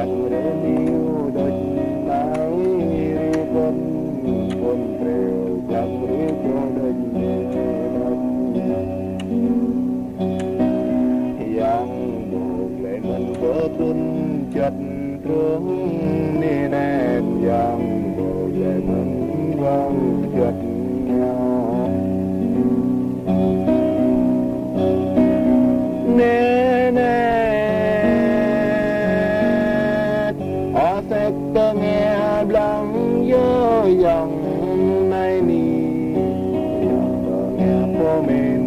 chẳng đến yêu đôi tay con treo chẳng biết cho đôi yang buộc lại mình vỡ tuân chật trướng đi nè yang buộc lại mình văng chật nhau nè nè họ sẽ có nghe lắng nhớ dòng này nì dòng nghe phố mình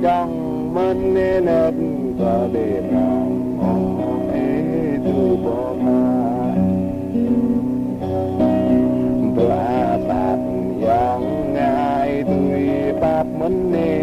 chẳng mình nên có để lòng ấy từ bỏ mà và bạc yang ngài tôi bạc mình nên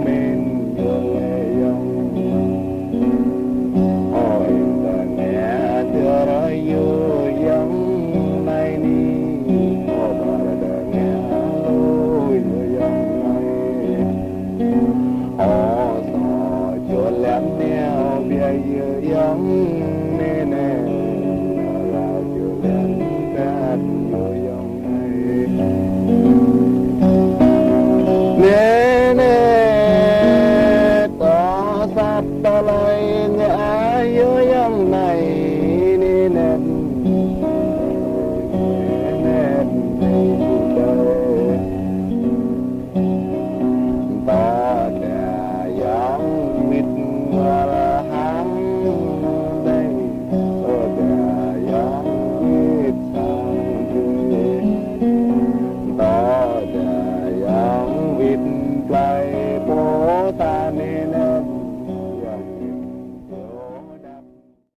mình người dòng ôi là nghe chưa nói vui dòng này đi ôi bà đã nghe lối dòng này ôi sao chưa làm neo bia dòng nè nè là chưa làm cát dòng này nè nè tỏ sát ta lại ngã dưới dòng này nè nè nè đời ta đã dòng mịt mà là hắn đây ta đã dòng mịt sang dưới ta đã dòng mịt